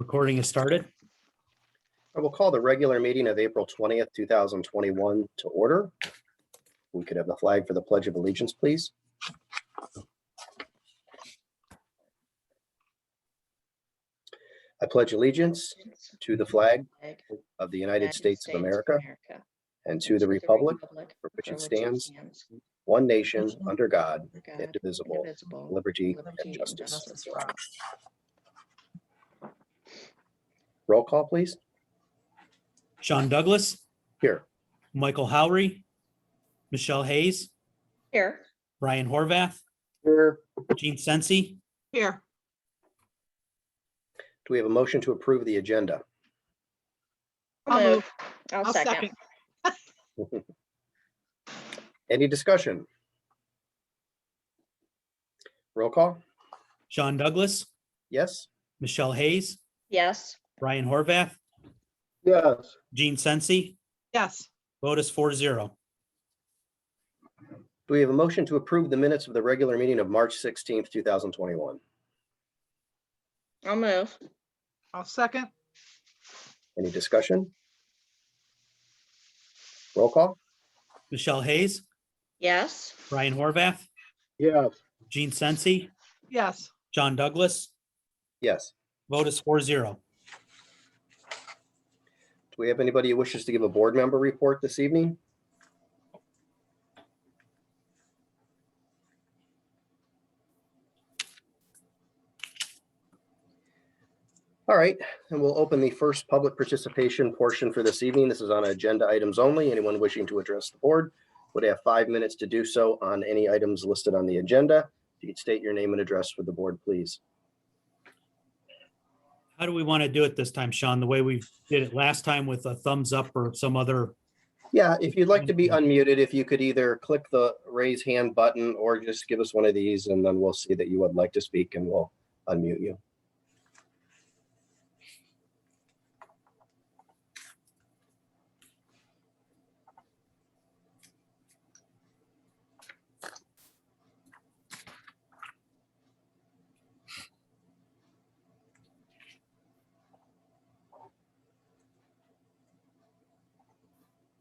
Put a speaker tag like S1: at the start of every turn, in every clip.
S1: Recording is started.
S2: I will call the regular meeting of April 20th, 2021 to order. We could have the flag for the Pledge of Allegiance, please. I pledge allegiance to the flag of the United States of America and to the republic for which it stands, one nation, under God, indivisible, liberty and justice. Roll call, please.
S1: Sean Douglas,
S2: Here.
S1: Michael Howry, Michelle Hayes,
S3: Here.
S1: Brian Horvath,
S2: Here.
S1: Gene Sensi.
S3: Here.
S2: Do we have a motion to approve the agenda?
S3: I'll move. I'll
S4: I'll
S3: second.
S2: Any discussion? Roll call?
S1: Sean Douglas,
S2: Yes?
S1: Michelle Hayes,
S3: Yes.
S1: Brian Horvath,
S2: Yes.
S1: Gene Sensi.
S4: Yes,
S1: Vote is 4-0.
S2: Do we have a motion to approve the minutes of the regular meeting of March 16th, 2021?
S3: I'll move.
S4: I'll second.
S2: Any discussion? Roll call?
S1: Michelle Hayes,
S3: Yes.
S1: Brian Horvath,
S2: Yes.
S1: Gene Sensi,
S4: Yes,
S1: Sean Douglas.
S2: Yes.
S1: Vote is 4-0.
S2: Do we have anybody who wishes to give a board member report this evening? All right, and we'll open the first public participation portion for this evening. This is on agenda items only. Anyone wishing to address the board would have 5 minutes to do so on any items listed on the agenda. If you could state your name and address for the board, please.
S1: How do we want to do it this time, Sean? The way we did it last time with a thumbs up or some other?
S2: Yeah, if you'd like to be unmuted, if you could either click the raise hand button or just give us one of these and then we'll see that you would like to speak and we'll unmute you.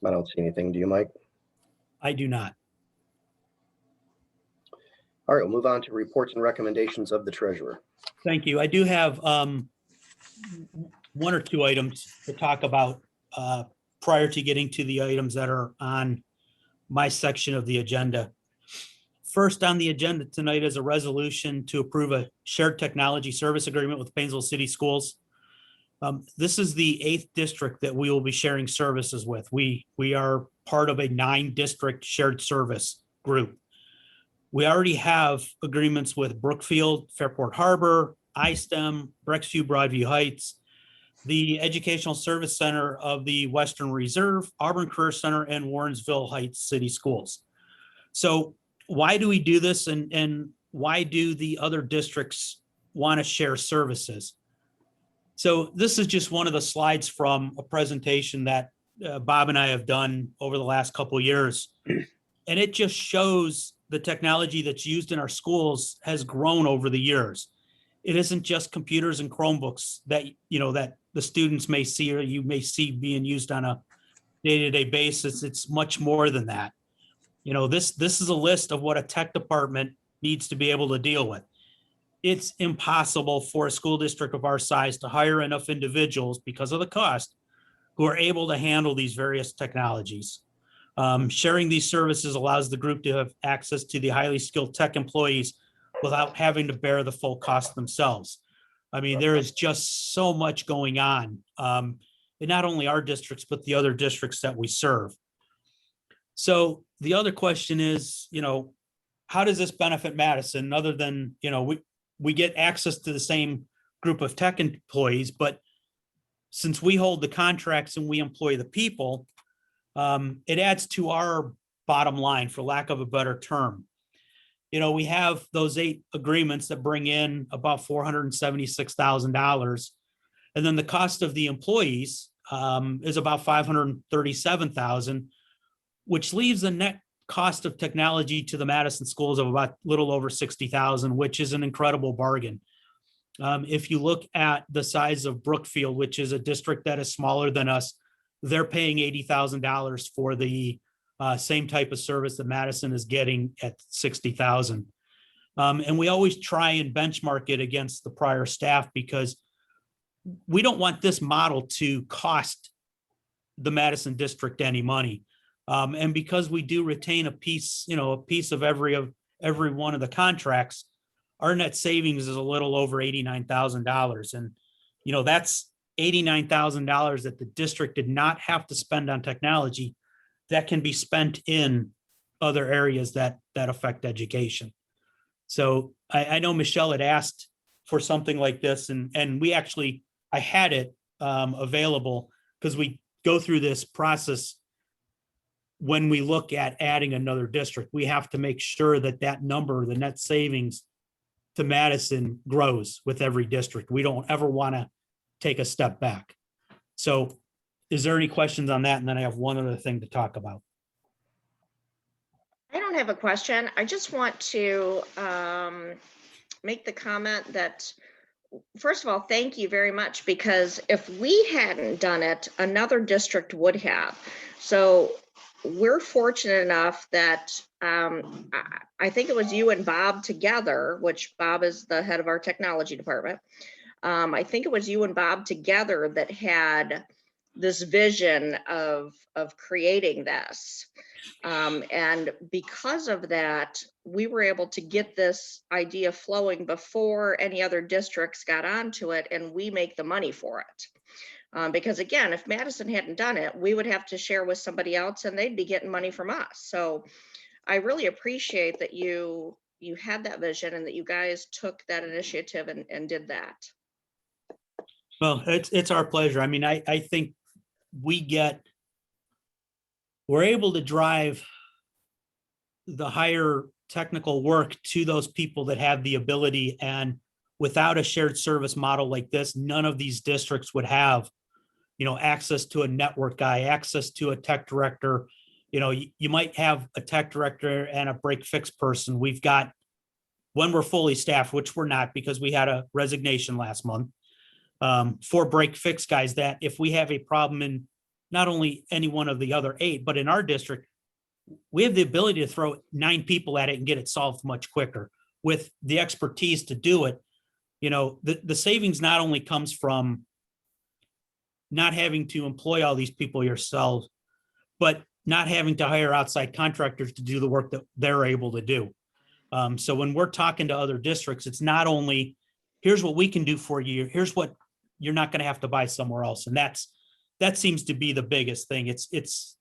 S2: I don't see anything. Do you, Mike?
S1: I do not.
S2: All right, we'll move on to reports and recommendations of the treasurer.
S1: Thank you. I do have one or two items to talk about prior to getting to the items that are on my section of the agenda. First on the agenda tonight is a resolution to approve a shared technology service agreement with Painesville City Schools. This is the 8th district that we will be sharing services with. We are part of a 9-district shared service group. We already have agreements with Brookfield, Fairport Harbor, ISTEM, Brecksview, Broadview Heights, the Educational Service Center of the Western Reserve, Auburn Career Center, and Warrensville Heights City Schools. So why do we do this, and why do the other districts want to share services? So this is just one of the slides from a presentation that Bob and I have done over the last couple of years. And it just shows the technology that's used in our schools has grown over the years. It isn't just computers and Chromebooks that, that the students may see or you may see being used on a day-to-day basis. It's much more than that. This is a list of what a tech department needs to be able to deal with. It's impossible for a school district of our size to hire enough individuals because of the cost who are able to handle these various technologies. Sharing these services allows the group to have access to the highly skilled tech employees without having to bear the full cost themselves. I mean, there is just so much going on in not only our districts, but the other districts that we serve. So the other question is, how does this benefit Madison other than, we get access to the same group of tech employees, but since we hold the contracts and we employ the people, it adds to our bottom line, for lack of a better term. We have those 8 agreements that bring in about $476,000. And then the cost of the employees is about $537,000, which leaves a net cost of technology to the Madison schools of about little over $60,000, which is an incredible bargain. If you look at the size of Brookfield, which is a district that is smaller than us, they're paying $80,000 for the same type of service that Madison is getting at 60,000. And we always try and benchmark it against the prior staff because we don't want this model to cost the Madison district any money. And because we do retain a piece of every one of the contracts, our net savings is a little over $89,000. And, that's $89,000 that the district did not have to spend on technology that can be spent in other areas that affect education. So I know Michelle had asked for something like this, and I had it available because we go through this process. When we look at adding another district, we have to make sure that number, the net savings to Madison, grows with every district. We don't ever want to take a step back. So is there any questions on that? And then I have one other thing to talk about.
S3: I don't have a question. I just want to make the comment that, first of all, thank you very much, because if we hadn't done it, another district would have. So we're fortunate enough that I think it was you and Bob together, which Bob is the head of our technology department. I think it was you and Bob together that had this vision of creating this. And because of that, we were able to get this idea flowing before any other districts got onto it, and we make the money for it. Because again, if Madison hadn't done it, we would have to share with somebody else and they'd be getting money from us. So I really appreciate that you had that vision and that you guys took that initiative and did that.
S1: Well, it's our pleasure. I mean, I think we're able to drive the higher technical work to those people that have the ability. And without a shared service model like this, none of these districts would have, access to a network guy, access to a tech director. You might have a tech director and a break fix person. We've got, when we're fully staffed, which we're not because we had a resignation last month, 4 break fix guys that if we have a problem in not only any one of the other 8, but in our district, we have the ability to throw 9 people at it and get it solved much quicker with the expertise to do it. The savings not only comes from not having to employ all these people yourselves, but not having to hire outside contractors to do the work that they're able to do. So when we're talking to other districts, it's not only here's what we can do for you, here's what you're not going to have to buy somewhere else. And that seems to be the biggest thing. It's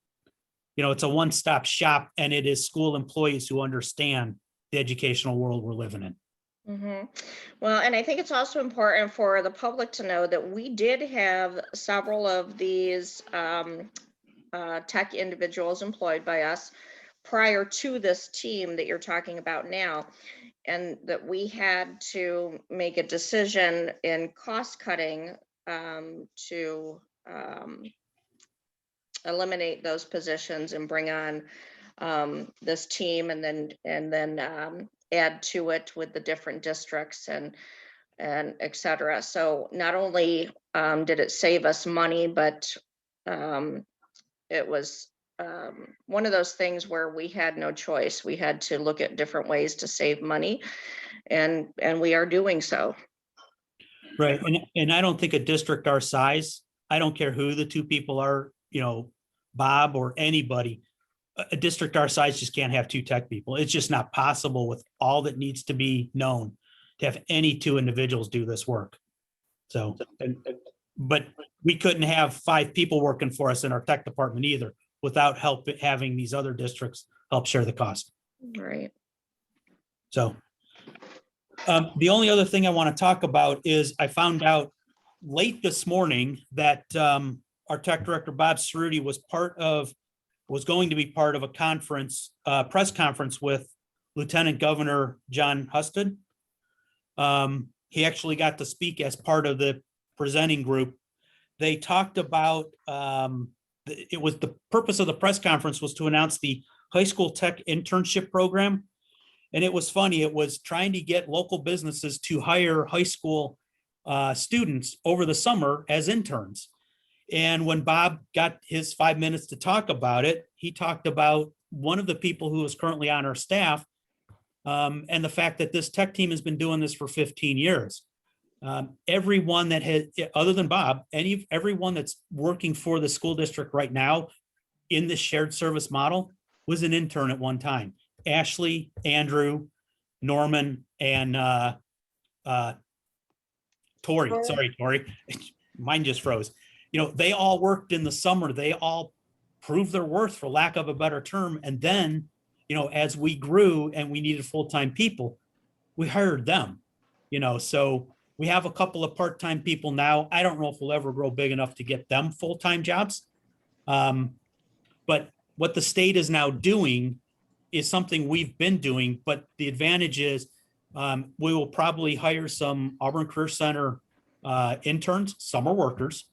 S1: a one-stop shop, and it is school employees who understand the educational world we're living in.
S3: Mm-hmm. Well, and I think it's also important for the public to know that we did have several of these tech individuals employed by us prior to this team that you're talking about now, and that we had to make a decision in cost cutting to eliminate those positions and bring on this team, and then add to it with the different districts and et cetera. So not only did it save us money, but it was one of those things where we had no choice. We had to look at different ways to save money, and we are doing so.
S1: Right. And I don't think a district our size, I don't care who the 2 people are, Bob or anybody, a district our size just can't have 2 tech people. It's just not possible with all that needs to be known to have any 2 individuals do this work. So, but we couldn't have 5 people working for us in our tech department either without having these other districts help share the cost.
S3: Right.
S1: So the only other thing I want to talk about is I found out late this morning that our tech director, Bob Cerruti, was going to be part of a conference, press conference with Lieutenant Governor John Husted. He actually got to speak as part of the presenting group. They talked about, it was the purpose of the press conference was to announce the high school tech internship program. And it was funny, it was trying to get local businesses to hire high school students over the summer as interns. And when Bob got his 5 minutes to talk about it, he talked about one of the people who is currently on our staff, and the fact that this tech team has been doing this for 15 years. Everyone that has, other than Bob, everyone that's working for the school district right now in the shared service model was an intern at one time. Ashley, Andrew, Norman, and Tori. Sorry, Tori. Mine just froze. They all worked in the summer. They all proved their worth, for lack of a better term. And then, as we grew and we needed full-time people, we hired them. So we have a couple of part-time people now. I don't know if we'll ever grow big enough to get them full-time jobs. But what the state is now doing is something we've been doing, but the advantage is we will probably hire some Auburn Career Center interns, summer workers,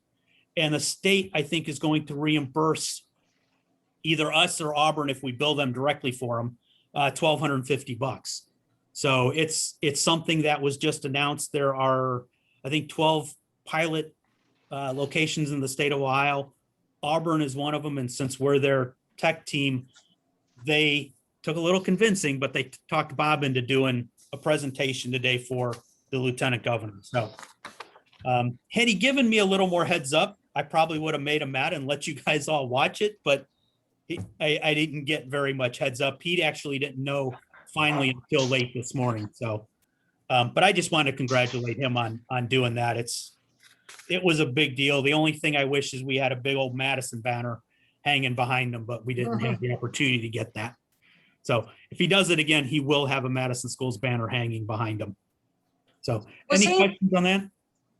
S1: and the state, I think, is going to reimburse either us or Auburn, if we bill them directly for them, $1,250. So it's something that was just announced. There are, I think, 12 pilot locations in the state of Ohio. Auburn is one of them, and since we're their tech team, they took a little convincing, but they talked Bob into doing a presentation today for the lieutenant governor. So had he given me a little more heads up, I probably would have made him mad and let you guys all watch it, but I didn't get very much heads up. He actually didn't know finally until late this morning. So, but I just want to congratulate him on doing that. It was a big deal. The only thing I wish is we had a big old Madison banner hanging behind him, but we didn't have the opportunity to get that. So if he does it again, he will have a Madison Schools banner hanging behind him. So any questions on that?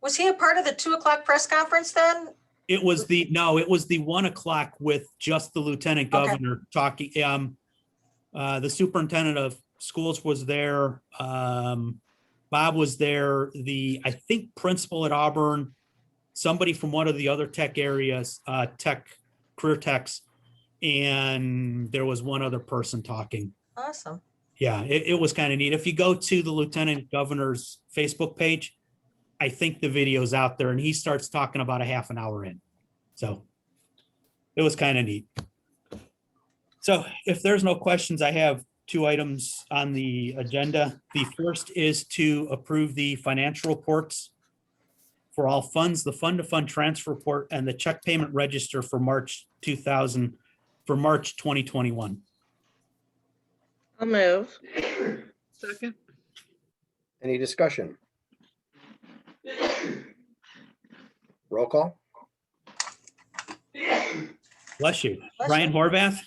S5: Was he a part of the 2:00 press conference then?
S1: It was the 1 o'clock with just the lieutenant governor talking. The superintendent of schools was there. Bob was there. I think principal at Auburn, somebody from one of the other tech areas, career techs, and there was one other person talking.
S5: Awesome.
S1: Yeah, it was kind of neat. If you go to the lieutenant governor's Facebook page, I think the video's out there, and he starts talking about a half an hour in. So it was kind of neat. So if there's no questions, I have 2 items on the agenda. The first is to approve the financial reports for all funds, the fund-to-fund transfer report, and the check payment register for March 2021.
S3: I'll move.
S4: Second.
S2: Any discussion? Roll call?
S1: Bless you.
S5: Bless
S1: Brian
S5: you.
S1: Horvath,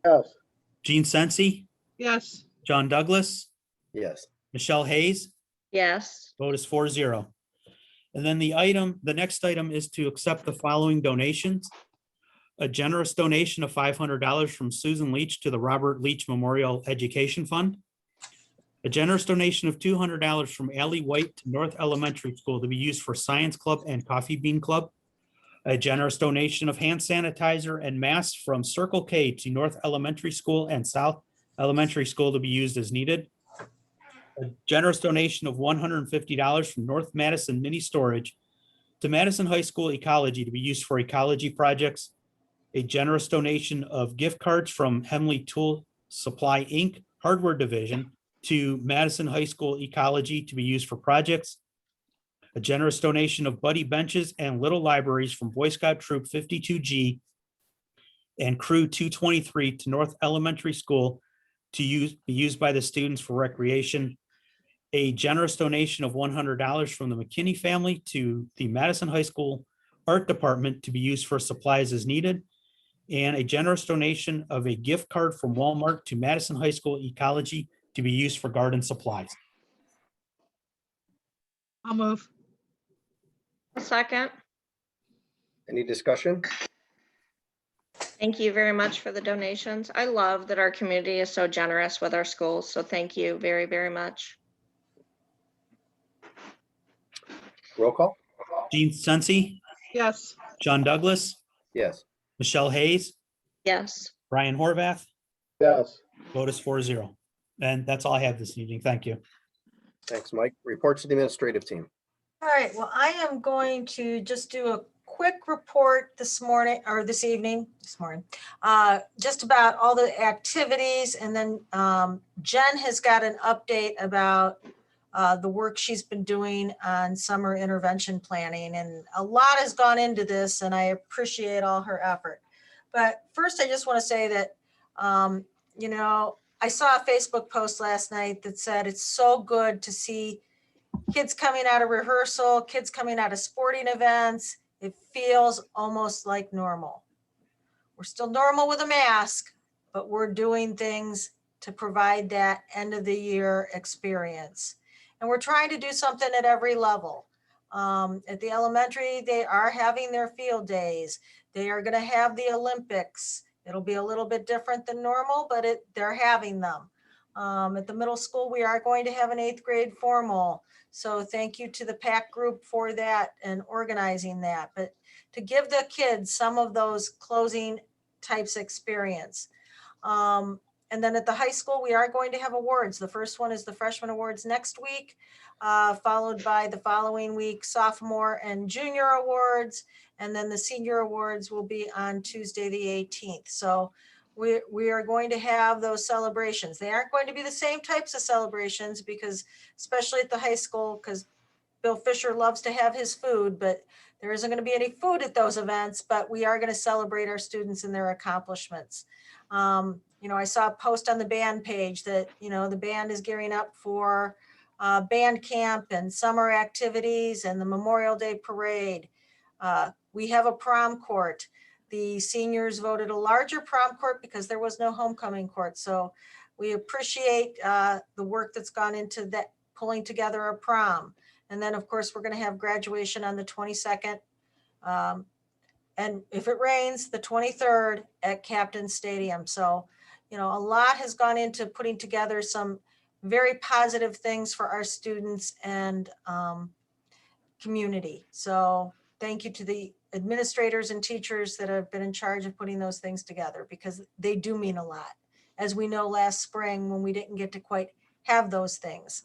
S2: Yes.
S1: Gene Sensi,
S4: Yes.
S1: John Douglas,
S2: Yes.
S1: Michelle Hayes.
S3: Yes.
S1: Vote is 4-0. And then the next item is to accept the following donations. A generous donation of $500 from Susan Leach to the Robert Leach Memorial Education Fund. A generous donation of $200 from Allie White to North Elementary School to be used for Science Club and Coffee Bean Club. A generous donation of hand sanitizer and masks from Circle K to North Elementary School and South Elementary School to be used as needed. A generous donation of $150 from North Madison Mini Storage to Madison High School Ecology to be used for ecology projects. A generous donation of gift cards from Hemley Tool Supply Inc. Hardware Division to Madison High School Ecology to be used for projects. A generous donation of buddy benches and little libraries from Boy Scout Troop 52G and Crew 223 to North Elementary School to be used by the students for recreation. A generous donation of $100 from the McKinney family to the Madison High School Art Department to be used for supplies as needed. And a generous donation of a gift card from Walmart to Madison High School Ecology to be used for garden supplies.
S4: I'll move.
S3: A second.
S2: Any discussion?
S3: Thank you very much for the donations. I love that our community is so generous with our schools. So thank you very, very much.
S2: Roll call?
S1: Gene Sensi,
S4: Yes.
S1: John Douglas,
S2: Yes.
S1: Michelle Hayes,
S3: Yes.
S1: Brian Horvath.
S2: Yes.
S1: Vote is 4-0. And that's all I have this evening. Thank you.
S2: Thanks, Mike. Reports to the administrative team.
S5: All right, well, I am going to just do a quick report this morning, or this morning, just about all the activities. And then Jen has got an update about the work she's been doing on summer intervention planning. And a lot has gone into this, and I appreciate all her effort. But first, I just want to say that, you know, I saw a Facebook post last night that said it's so good to see kids coming out of rehearsal, kids coming out of sporting events. It feels almost like normal. We're still normal with a mask, but we're doing things to provide that end of the year experience. And we're trying to do something at every level. At the elementary, they are having their field days. They are going to have the Olympics. It'll be a little bit different than normal, but they're having them. At the middle school, we are going to have an 8th grade formal. So thank you to the PAC group for that and organizing that. But to give the kids some of those closing types experience. And then at the high school, we are going to have awards. The first one is the freshman awards next week, followed by the following week, sophomore and junior awards. And then the senior awards will be on Tuesday, the 18th. So we are going to have those celebrations. They aren't going to be the same types of celebrations because, especially at the high school, because Bill Fisher loves to have his food, but there isn't going to be any food at those events, but we are going to celebrate our students and their accomplishments. You know, I saw a post on the band page that, you know, the band is gearing up for band camp and summer activities and the Memorial Day parade. We have a prom court. The seniors voted a larger prom court because there was no homecoming court. So we appreciate the work that's gone into that, pulling together a prom. And then, of course, we're going to have graduation on the 22nd. And if it rains, the 23rd at Captain Stadium. So, you know, a lot has gone into putting together some very positive things for our students and community. So thank you to the administrators and teachers that have been in charge of putting those things together because they do mean a lot. As we know last spring when we didn't get to quite have those things.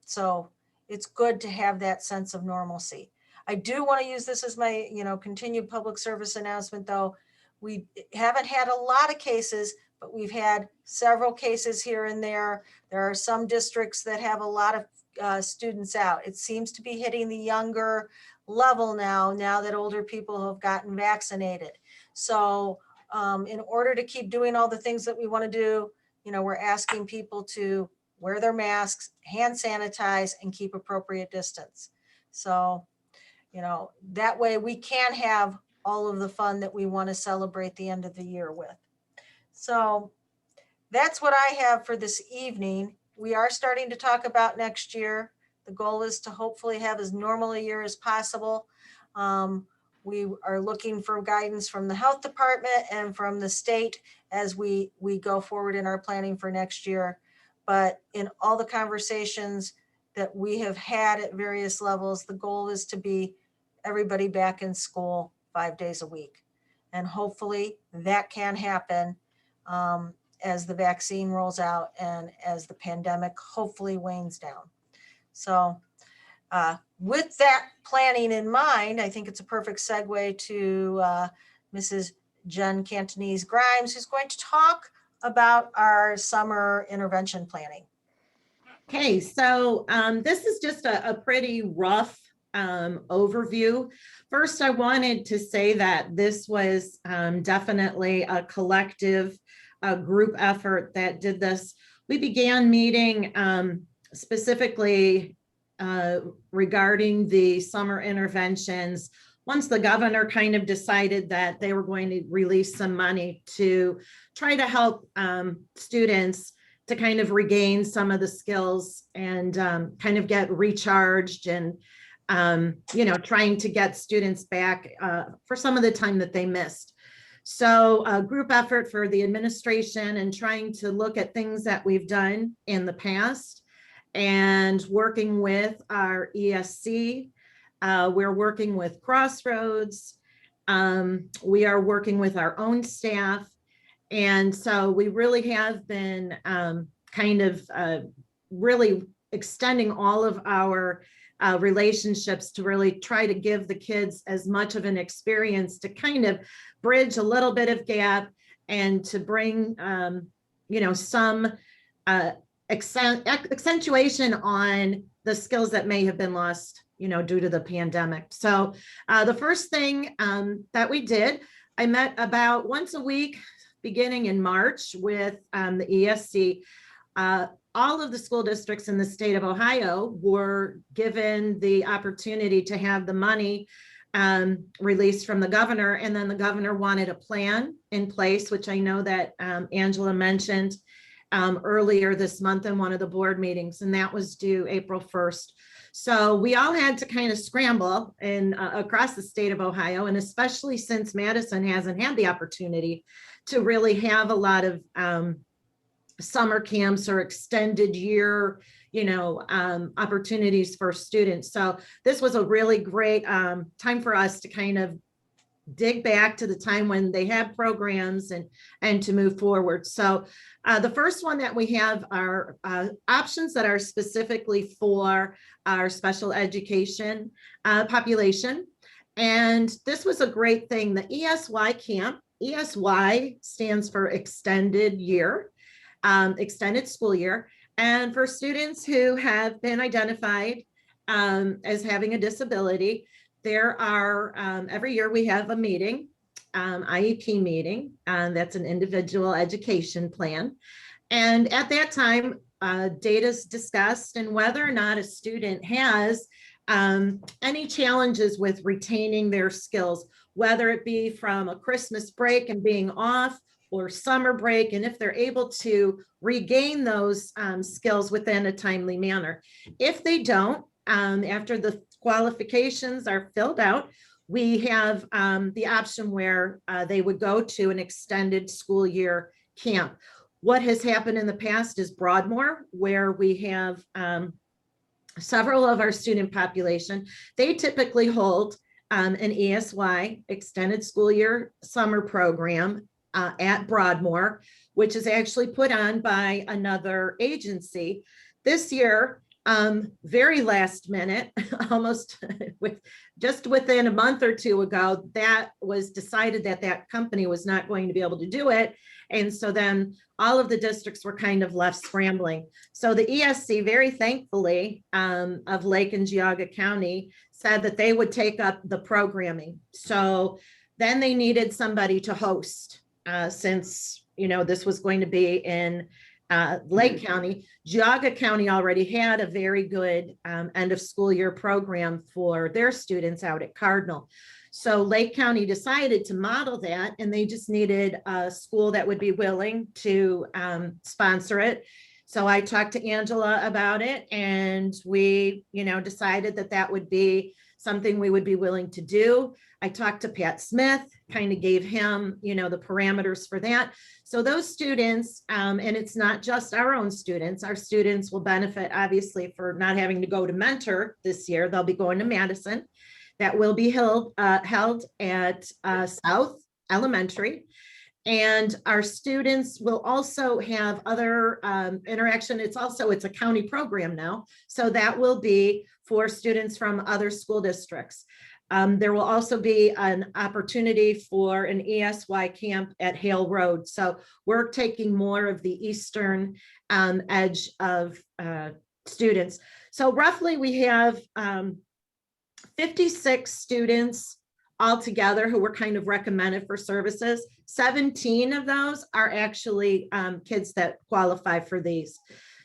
S5: So it's good to have that sense of normalcy. I do want to use this as my, you know, continued public service announcement, though. We haven't had a lot of cases, but we've had several cases here and there. There are some districts that have a lot of students out. It seems to be hitting the younger level now that older people have gotten vaccinated. So in order to keep doing all the things that we want to do, you know, we're asking people to wear their masks, hand sanitize, and keep appropriate distance. So, you know, that way we can have all of the fun that we want to celebrate the end of the year with. So that's what I have for this evening. We are starting to talk about next year. The goal is to hopefully have as normal a year as possible. We are looking for guidance from the health department and from the state as we go forward in our planning for next year. But in all the conversations that we have had at various levels, the goal is to be everybody back in school 5 days a week. And hopefully that can happen as the vaccine rolls out and as the pandemic hopefully wanes down. So with that planning in mind, I think it's a perfect segue to Mrs. Jen Cantonese Grimes, who's going to talk about our summer intervention planning.
S6: Okay, so this is just a pretty rough overview. First, I wanted to say that this was definitely a collective group effort that did this. We began meeting specifically regarding the summer interventions once the governor kind of decided that they were going to release some money to try to help students to kind of regain some of the skills and kind of get recharged and, you know, trying to get students back for some of the time that they missed. So a group effort for the administration and trying to look at things that we've done in the past and working with our ESC. We're working with Crossroads. We are working with our own staff. And so we really have been kind of really extending all of our relationships to really try to give the kids as much of an experience to kind of bridge a little bit of gap and to bring, some accentuation on the skills that may have been lost, due to the pandemic. So the first thing that we did, I met about once a week beginning in March with the ESC. All of the school districts in the state of Ohio were given the opportunity to have the money released from the governor, and then the governor wanted a plan in place, which I know that Angela mentioned earlier this month in one of the board meetings, and that was due April 1st. So we all had to kind of scramble across the state of Ohio, and especially since Madison hasn't had the opportunity to really have a lot of summer camps or extended year, opportunities for students. So this was a really great time for us to kind of dig back to the time when they had programs and to move forward. So the first one that we have are options that are specifically for our special education population. And this was a great thing. The ESY camp, ESY stands for extended year, extended school year. And for students who have been identified as having a disability, there are, every year we have a meeting, IEP meeting, that's an individual education plan. And at that time, data is discussed and whether or not a student has any challenges with retaining their skills, whether it be from a Christmas break and being off or summer break, and if they're able to regain those skills within a timely manner. If they don't, after the qualifications are filled out, we have the option where they would go to an extended school year camp. What has happened in the past is Broadmoor, where we have several of our student population. They typically hold an ESY, extended school year summer program at Broadmoor, which is actually put on by another agency. This year, very last minute, almost just within a month or two ago, that was decided that that company was not going to be able to do it. And so then all of the districts were kind of left scrambling. So the ESC, very thankfully, of Lake and Geauga County, said that they would take up the programming. So then they needed somebody to host, since this was going to be in Lake County. Geauga County already had a very good end of school year program for their students out at Cardinal. So Lake County decided to model that, and they just needed a school that would be willing to sponsor it. So I talked to Angela about it, and we, decided that that would be something we would be willing to do. I talked to Pat Smith, kind of gave him, the parameters for that. So those students, and it's not just our own students, our students will benefit obviously for not having to go to Mentor this year. They'll be going to Madison. That will be held at South Elementary. And our students will also have other interaction. It's a county program now. So that will be for students from other school districts. There will also be an opportunity for an ESY camp at Hale Road. So we're taking more of the eastern edge of students. So roughly we have 56 students altogether who were kind of recommended for services. 17 of those are actually kids that qualify for these.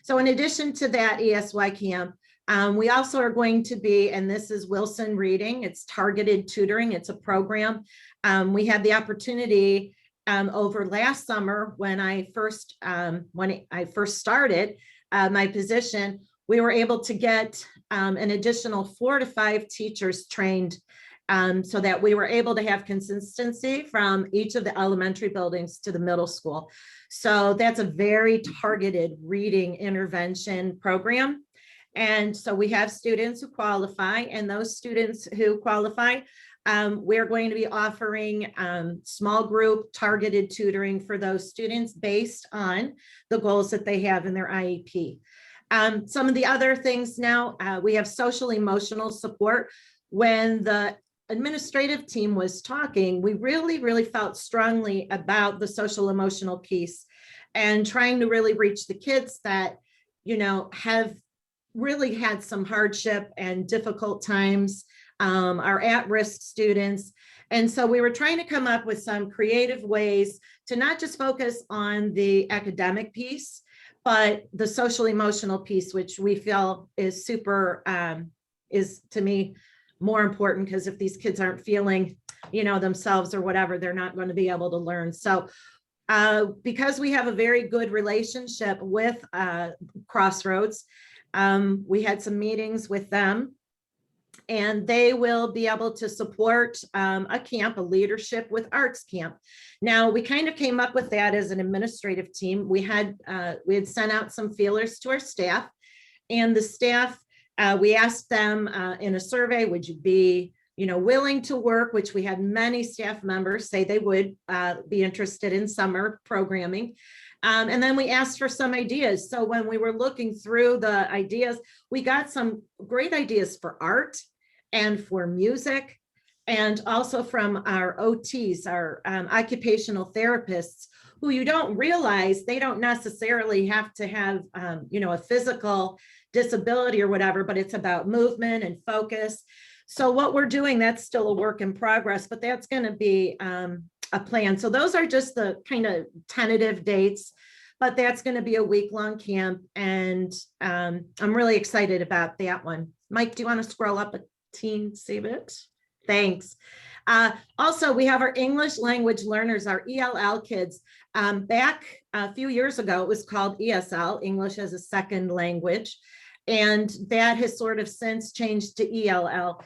S6: So in addition to that ESY camp, we also are going to be, and this is Wilson Reading, it's targeted tutoring, it's a program. We had the opportunity over last summer when I first started my position, we were able to get an additional 4 to 5 teachers trained so that we were able to have consistency from each of the elementary buildings to the middle school. So that's a very targeted reading intervention program. And so we have students who qualify, and those students who qualify, we're going to be offering small group targeted tutoring for those students based on the goals that they have in their IEP. Some of the other things now, we have social emotional support. When the administrative team was talking, we really felt strongly about the social emotional piece and trying to really reach the kids that, have really had some hardship and difficult times, are at-risk students. And so we were trying to come up with some creative ways to not just focus on the academic piece, but the social emotional piece, which we feel is super, is to me more important, because if these kids aren't feeling, themselves or whatever, they're not going to be able to learn. So because we have a very good relationship with Crossroads, we had some meetings with them, and they will be able to support a camp, a leadership with arts camp. Now, we kind of came up with that as an administrative team. We had sent out some feelers to our staff, and the staff, we asked them in a survey, would you be, willing to work, which we had many staff members say they would be interested in summer programming. And then we asked for some ideas. So when we were looking through the ideas, we got some great ideas for art and for music, and also from our OTs, our occupational therapists, who you don't realize they don't necessarily have to have, a physical disability or whatever, but it's about movement and focus. So what we're doing, that's still a work in progress, but that's going to be a plan. So those are just the kind of tentative dates, but that's going to be a week-long camp, and I'm really excited about that one. Mike, do you want to scroll up a teensy bit? Thanks. Also, we have our English language learners, our ELL kids. Back a few years ago, it was called ESL, English as a Second Language, and that has sort of since changed to ELL.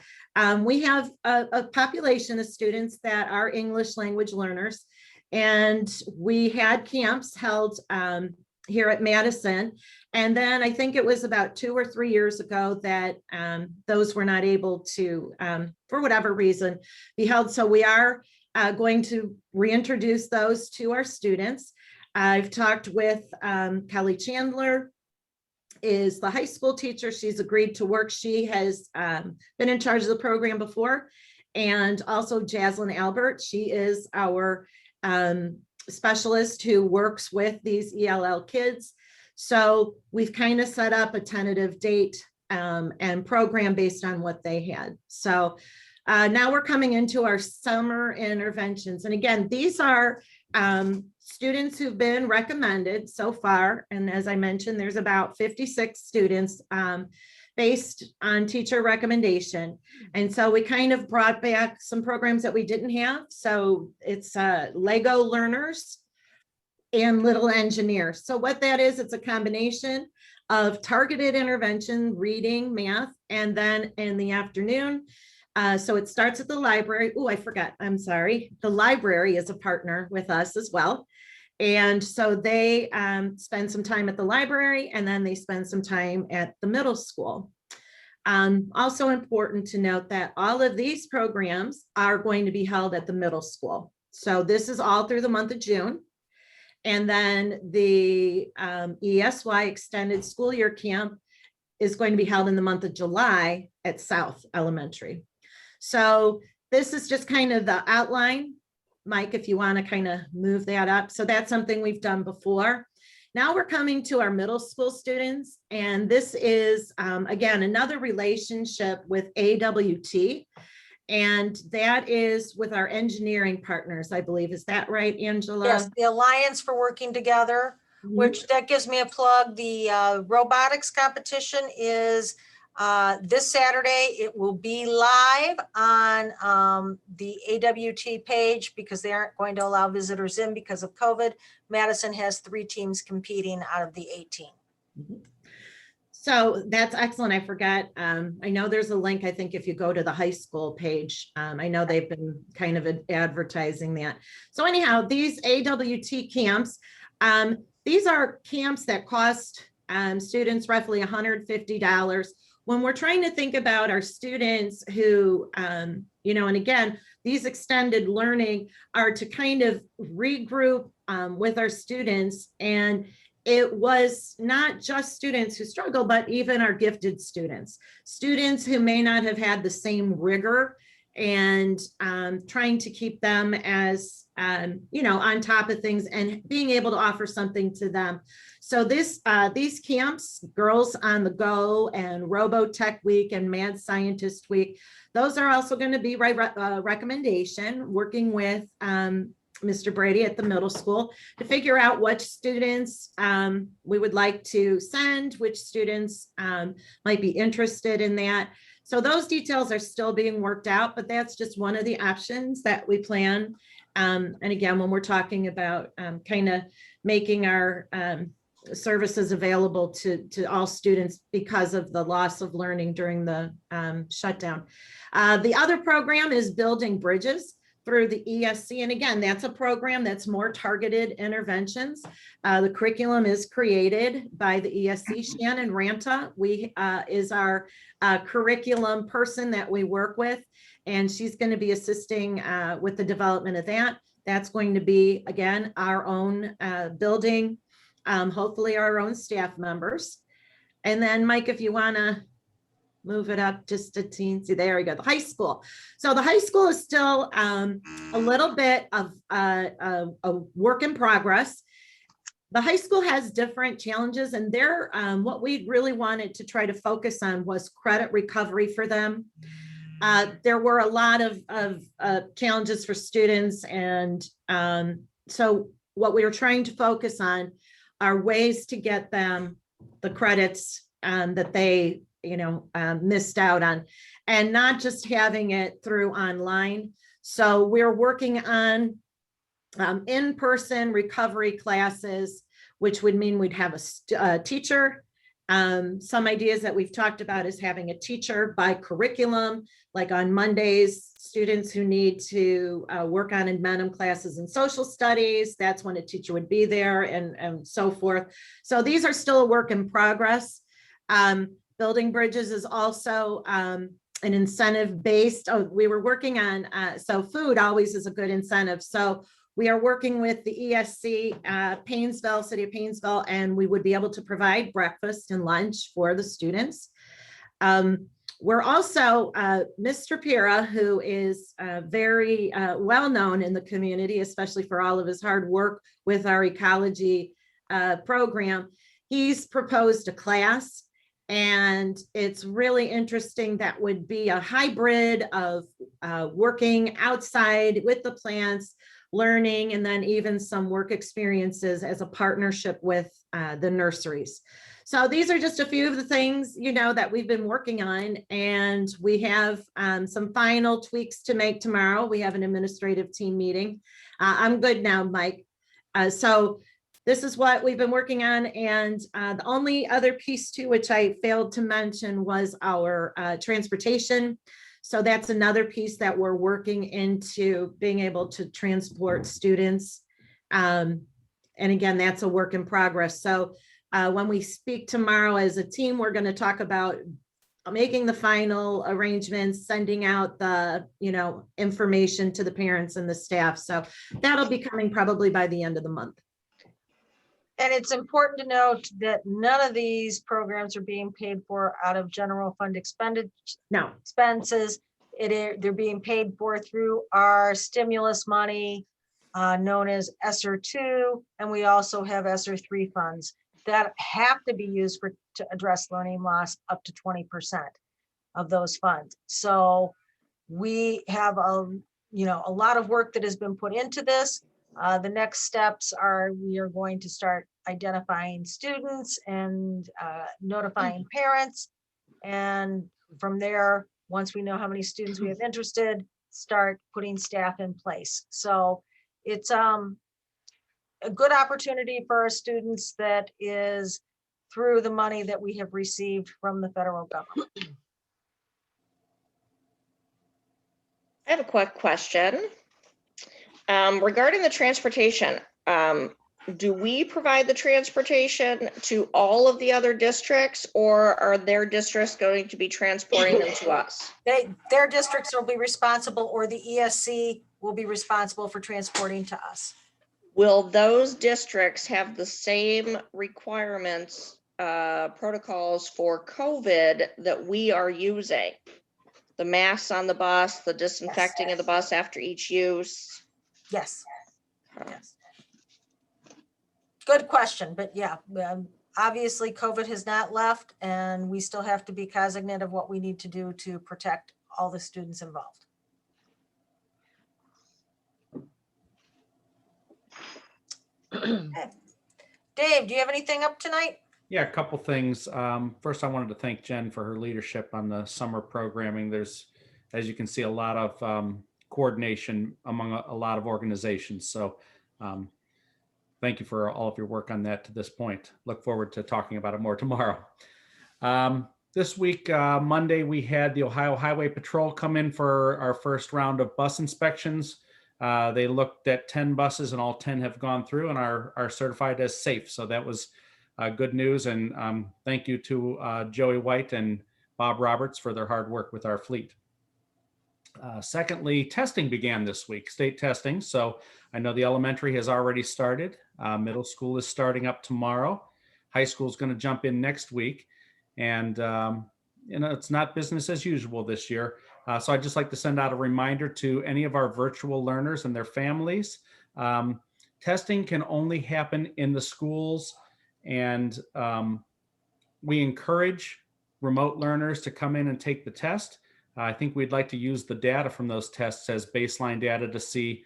S6: We have a population of students that are English language learners, and we had camps held here at Madison. And then I think it was about 2 or 3 years ago that those were not able to, for whatever reason, be held. So we are going to reintroduce those to our students. I've talked with Kelly Chandler, is the high school teacher. She's agreed to work. She has been in charge of the program before. And also Jaslyn Albert, she is our specialist who works with these ELL kids. So we've kind of set up a tentative date and program based on what they had. So now we're coming into our summer interventions. And again, these are students who've been recommended so far. And as I mentioned, there's about 56 students based on teacher recommendation. And so we kind of brought back some programs that we didn't have. So it's Lego learners and Little Engineers. So what that is, it's a combination of targeted intervention, reading, math, and then in the afternoon. So it starts at the library. Oh, I forgot. I'm sorry. The library is a partner with us as well. And so they spend some time at the library, and then they spend some time at the middle school. Also important to note that all of these programs are going to be held at the middle school. So this is all through the month of June. And then the ESY Extended School Year Camp is going to be held in the month of July at South Elementary. So this is just kind of the outline. Mike, if you want to kind of move that up. So that's something we've done before. Now we're coming to our middle school students. And this is, again, another relationship with AWT. And that is with our engineering partners, I believe. Is that right, Angela?
S5: Yes, the Alliance for Working Together, which that gives me a plug. The robotics competition is this Saturday. It will be live on the AWT page because they aren't going to allow visitors in because of COVID. Madison has 3 teams competing out of the 18.
S6: So that's excellent. I forgot. I know there's a link, I think, if you go to the high school page. I know they've been kind of advertising that. So anyhow, these AWT camps, these are camps that cost students roughly $150. When we're trying to think about our students who, and again, these extended learning are to kind of regroup with our students. And it was not just students who struggle, but even our gifted students, students who may not have had the same rigor, and trying to keep them as, on top of things and being able to offer something to them. So these camps, Girls on the Go and Robotech Week and Mad Scientist Week, those are also going to be recommendation, working with Mr. Brady at the middle school to figure out which students we would like to send, which students might be interested in that. So those details are still being worked out, but that's just one of the options that we plan. And again, when we're talking about kind of making our services available to all students because of the loss of learning during the shutdown. The other program is Building Bridges through the ESC. And again, that's a program that's more targeted interventions. The curriculum is created by the ESC. Shannon Ranta is our curriculum person that we work with, and she's going to be assisting with the development of that. That's going to be, again, our own building, hopefully our own staff members. And then Mike, if you want to move it up just a teensy, there we go, the high school. So the high school is still a little bit of a work in progress. The high school has different challenges, and what we really wanted to try to focus on was credit recovery for them. There were a lot of challenges for students, and so what we were trying to focus on are ways to get them the credits that they missed out on, and not just having it through online. So we're working on in-person recovery classes, which would mean we'd have a teacher. Some ideas that we've talked about is having a teacher by curriculum, like on Mondays, students who need to work on admentum classes and social studies, that's when a teacher would be there, and so forth. So these are still a work in progress. Building Bridges is also an incentive based. We were working on, so food always is a good incentive. So we are working with the ESC, Painesville, City of Painesville, and we would be able to provide breakfast and lunch for the students. We're also, Mr. Pira, who is very well-known in the community, especially for all of his hard work with our ecology program. He's proposed a class, and it's really interesting. That would be a hybrid of working outside with the plants, learning, and then even some work experiences as a partnership with the nurseries. So these are just a few of the things, that we've been working on, and we have some final tweaks to make tomorrow. We have an administrative team meeting. I'm good now, Mike. So this is what we've been working on. And the only other piece too, which I failed to mention, was our transportation. So that's another piece that we're working into, being able to transport students. And again, that's a work in progress. So when we speak tomorrow as a team, we're going to talk about making the final arrangements, sending out the, information to the parents and the staff. So that'll be coming probably by the end of the month.
S5: And it's important to note that none of these programs are being paid for out of general fund expenses. They're being paid for through our stimulus money known as ESSER 2, and we also have ESSER 3 funds that have to be used to address learning loss up to 20% of those funds. So we have a lot of work that has been put into this. The next steps are, we are going to start identifying students and notifying parents. And from there, once we know how many students we have interested, start putting staff in place. So it's a good opportunity for our students that is through the money that we have received from the federal government.
S3: I have a quick question. Regarding the transportation, do we provide the transportation to all of the other districts, or are their districts going to be transporting them to us?
S5: Their districts will be responsible, or the ESC will be responsible for transporting to us.
S3: will those districts have the same requirements, protocols for COVID that we are using? The masks on the bus, the disinfecting of the bus after each use?
S5: Yes. Yes. Good question, but yeah, obviously COVID has not left and we still have to be cognizant of what we need to do to protect all the students involved. Okay. Dave, do you have anything up tonight?
S7: Yeah, a couple things. First, I wanted to thank Jen for her leadership on the summer programming. There's, as you can see, a lot of coordination among a lot of organizations. So thank you for all of your work on that to this point. Look forward to talking about it more tomorrow. This week, Monday, we had the Ohio Highway Patrol come in for our first round of bus inspections. They looked at 10 buses and all 10 have gone through and are certified as safe. So that was good news. And thank you to Joey White and Bob Roberts for their hard work with our fleet. Secondly, testing began this week, state testing. So I know the elementary has already started. Middle school is starting up tomorrow. High school is going to jump in next week. And, it's not business as usual this year. So I'd just like to send out a reminder to any of our virtual learners and their families. Testing can only happen in the schools. And we encourage remote learners to come in and take the test. I think we'd like to use the data from those tests as baseline data to see,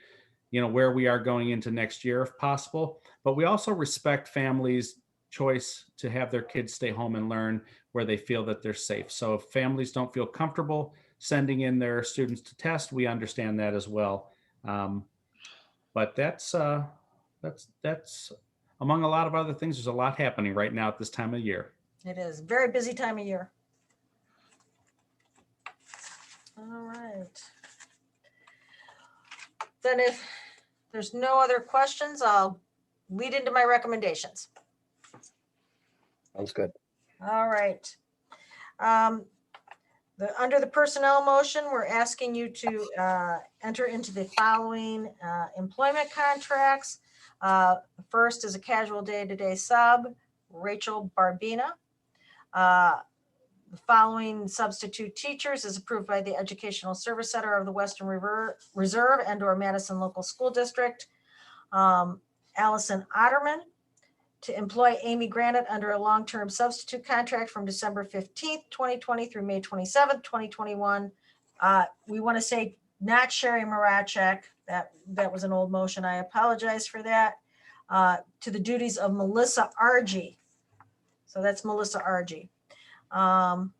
S7: where we are going into next year if possible. But we also respect families' choice to have their kids stay home and learn where they feel that they're safe. So if families don't feel comfortable sending in their students to test, we understand that as well. But that's among a lot of other things. There's a lot happening right now at this time of year.
S5: It is a very busy time of year. All right. Then if there's no other questions, I'll lead into my recommendations.
S2: Sounds good.
S5: All right. Under the personnel motion, we're asking you to enter into the following employment contracts. First is a casual day-to-day sub, Rachel Barbina. The following substitute teachers is approved by the Educational Service Center of the Western Reserve and/or Madison Local School District. Allison Otterman, to employ Amy Granite under a long-term substitute contract from December 15th, 2020 through May 27th, 2021. We want to say not Sherry Marachek. That was an old motion. I apologize for that. To the duties of Melissa Argy. So that's Melissa Argy. And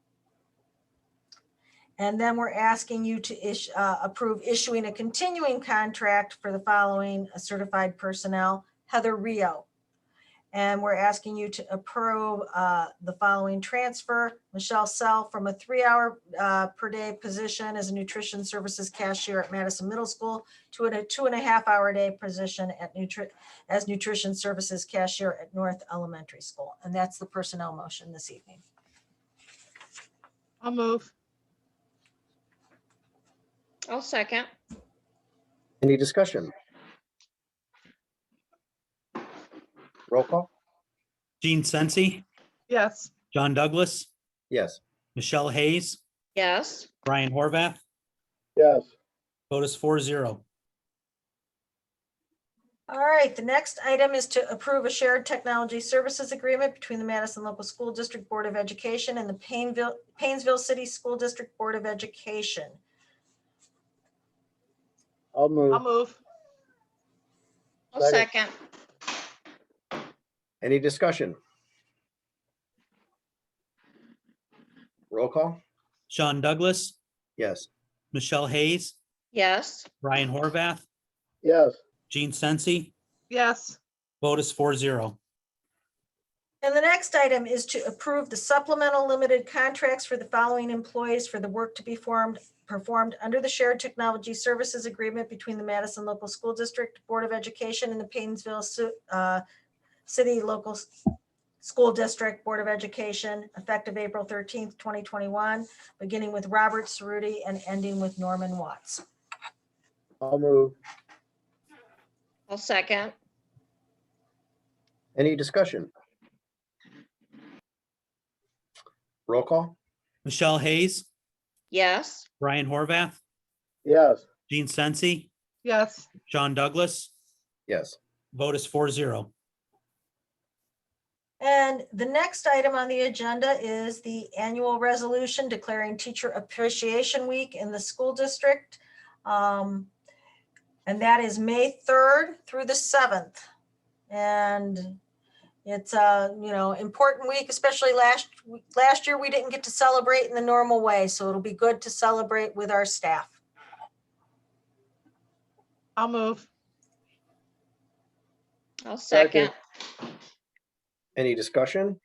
S5: then we're asking you to approve issuing a continuing contract for the following certified personnel: Heather Rio. And we're asking you to approve the following transfer: Michelle Sell from a 3-hour per day position as a nutrition services cashier at Madison Middle School to a 2.5-hour day position as nutrition services cashier at North Elementary School. And that's the personnel motion this evening.
S4: I'll move.
S3: I'll second.
S2: Any discussion? Roll call?
S1: Gene Sensi,
S4: Yes.
S1: John Douglas,
S2: Yes.
S1: Michelle Hayes,
S3: Yes.
S1: Brian Horvath,
S2: Yes.
S1: vote is 4-0.
S5: All right, the next item is to approve a shared technology services agreement between the Madison Local School District Board of Education and the Painesville City School District Board of Education.
S2: I'll move.
S4: I'll move.
S3: I'll second.
S2: Any discussion? Roll call?
S1: Sean Douglas,
S2: Yes.
S1: Michelle Hayes,
S3: Yes.
S1: Brian Horvath,
S2: Yes.
S1: Gene Sensi,
S4: Yes.
S1: vote is 4-0.
S5: And the next item is to approve the supplemental limited contracts for the following employees for the work to be performed under the shared technology services agreement between the Madison Local School District Board of Education and the Painesville City Local School District Board of Education, effective April 13th, 2021, beginning with Robert Cerruti and ending with Norman Watts.
S2: I'll move.
S3: I'll second.
S2: Any discussion? Roll call?
S1: Michelle Hayes,
S3: Yes.
S1: Brian Horvath,
S2: Yes.
S1: Gene Sensi,
S4: Yes.
S1: John Douglas,
S2: Yes.
S1: vote is 4-0.
S5: And the next item on the agenda is the annual resolution declaring Teacher Appreciation Week in the school district. And that is May 3rd through the 7th. And it's a, important week, especially last year we didn't get to celebrate in the normal way. So it'll be good to celebrate with our staff.
S4: I'll move.
S3: I'll second.
S2: Any discussion?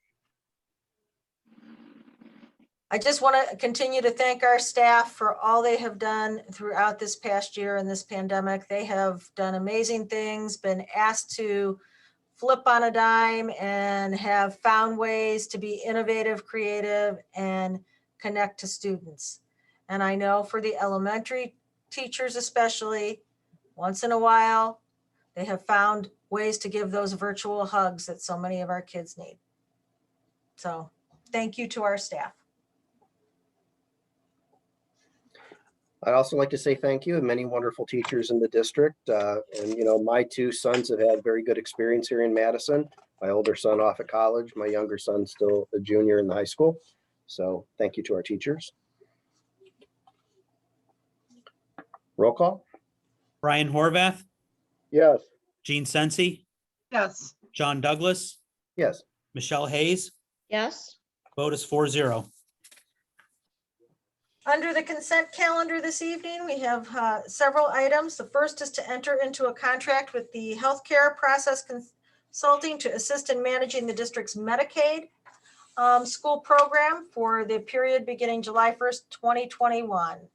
S5: I just want to continue to thank our staff for all they have done throughout this past year and this pandemic. They have done amazing things, been asked to flip on a dime, and have found ways to be innovative, creative, and connect to students. And I know for the elementary teachers especially, once in a while, they have found ways to give those virtual hugs that so many of our kids need. So thank you to our staff.
S2: I'd also like to say thank you and many wonderful teachers in the district. And my two sons have had very good experience here in Madison. My older son off at college, my younger son still a junior in the high school. So thank you to our teachers. Roll call?
S1: Brian Horvath,
S2: Yes.
S1: Gene Sensi,
S4: Yes.
S1: John Douglas,
S2: Yes.
S1: Michelle Hayes,
S3: Yes.
S1: vote is 4-0.
S5: Under the consent calendar this evening, we have several items. The first is to enter into a contract with the healthcare process consulting to assist in managing the district's Medicaid school program for the period beginning July 1st, 2021.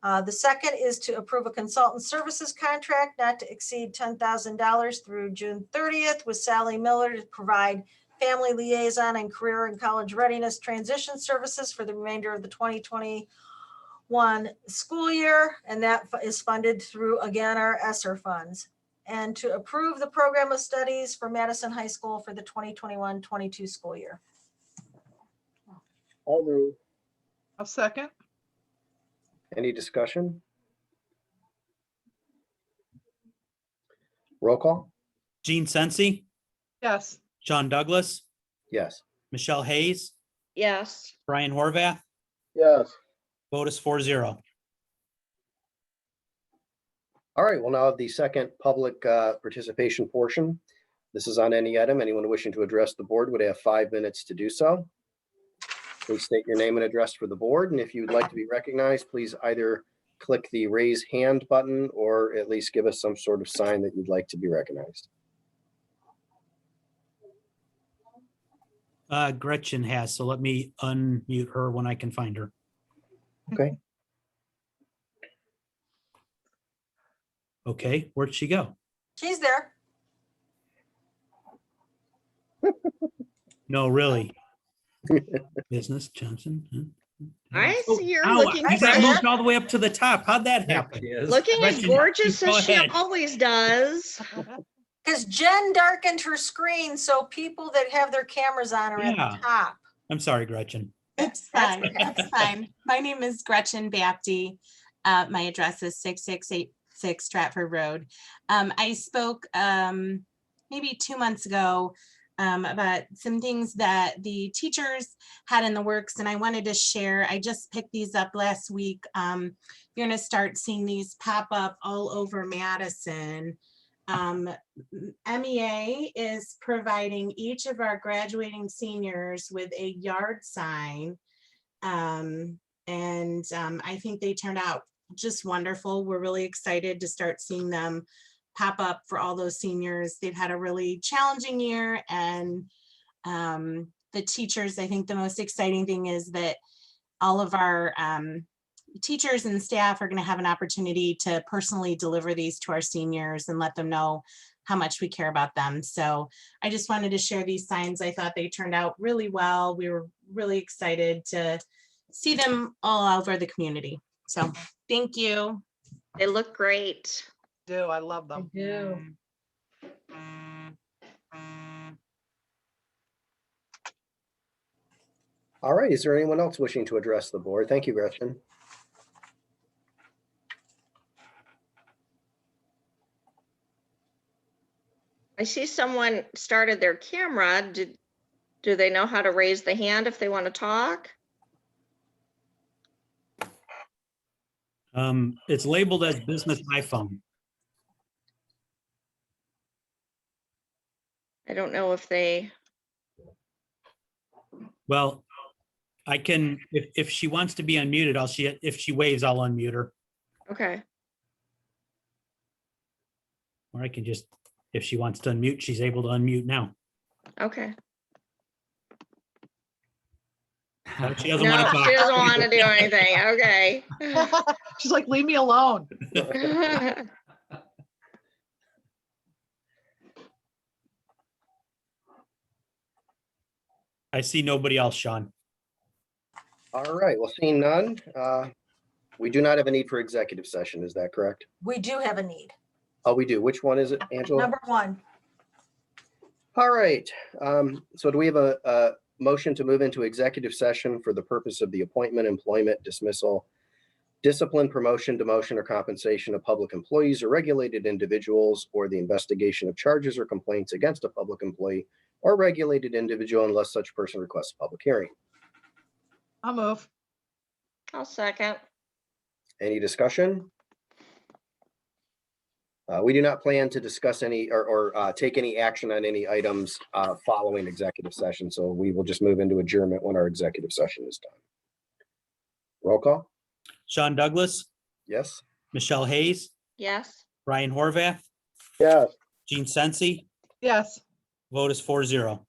S5: The second is to approve a consultant services contract not to exceed $10,000 through June 30th with Sally Miller to provide family liaison and career and college readiness transition services for the remainder of the 2021 school year. And that is funded through, again, our ESSER funds. And to approve the program of studies for Madison High School for the 2021-22 school year.
S2: I'll move.
S4: I'll second.
S2: Any discussion? Roll call?
S1: Gene Sensi,
S4: Yes.
S1: John Douglas,
S2: Yes.
S1: Michelle Hayes,
S3: Yes.
S1: Brian Horvath,
S2: Yes.
S1: vote is 4-0.
S2: All right, we'll now have the second public participation portion. This is on any item. Anyone wishing to address the board would have 5 minutes to do so. Please state your name and address for the board, and if you would like to be recognized, please either click the raise hand button or at least give us some sort of sign that you'd like to be recognized.
S1: Gretchen has, so let me unmute her when I can find her.
S2: Okay.
S1: Okay, where'd she go?
S5: She's there.
S1: No, really. Business Johnson. Huh?
S3: I
S1: Oh,
S3: see you're
S1: ow,
S3: looking
S1: you got
S3: fresh.
S1: moved all the way up to the top. How'd that happen?
S3: Looking as
S1: Gretchen,
S3: gorgeous
S1: you go
S3: as she
S1: ahead.
S3: always does.
S5: Because Jen darkened her screen, so people that have their cameras on are at
S1: Yeah.
S5: the top.
S1: I'm sorry, Gretchen.
S8: It's fine. That's fine. My name is Gretchen Bapty. My address is 6686 Stratford Road. I spoke maybe 2 months ago about some things that the teachers had in the works, and I wanted to share. I just picked these up last week. You're going to start seeing these pop up all over Madison. MEA is providing each of our graduating seniors with a yard sign. I think they turned out just wonderful. We're really excited to start seeing them pop up for all those seniors. They've had a really challenging year, and the teachers, I think the most exciting thing is that all of our teachers and staff are going to have an opportunity to personally deliver these to our seniors and let them know how much we care about them. So I just wanted to share these signs. I thought they turned out really well. We were really excited to see them all over the community. So thank you.
S3: They look great.
S4: I love them.
S5: do.
S2: All right, is there anyone else wishing to address the board? Thank you, Gretchen.
S3: I see someone started their camera. Do they know how to raise the hand if they want to talk?
S1: It's labeled as business iPhone.
S3: I don't know if they,
S1: Well, I can, if she wants to be unmuted, if she waves, I'll unmute her.
S3: okay.
S1: Or I can just, if she wants to unmute, she's able to unmute now.
S3: Okay.
S1: No, she doesn't
S3: No,
S1: want to
S3: she doesn't
S1: talk.
S3: want to do anything. Okay.
S4: She's like, leave me alone.
S1: I see nobody else, Sean.
S2: All right, well, seeing none, we do not have a need for executive session. Is that correct?
S5: We do have a need.
S2: Oh, we do. Which one is it, Angela?
S5: Number 1.
S2: All right, so do we have a motion to move into executive session for the purpose of the appointment, employment, dismissal, discipline, promotion, demotion, or compensation of public employees or regulated individuals, or the investigation of charges or complaints against a public employee or regulated individual unless such person requests a public hearing?
S4: I'll move.
S3: I'll second.
S2: Any discussion? We do not plan to discuss any or take any action on any items following executive session, so we will just move into adjournment when our executive session is done. Roll call?
S1: Sean Douglas,
S2: Yes?
S1: Michelle Hayes,
S3: Yes.
S1: Ryan Horvath,
S2: Yes.
S1: Gene Sensi,
S4: Yes.
S1: vote is 4-0.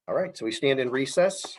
S2: All right, so we stand in recess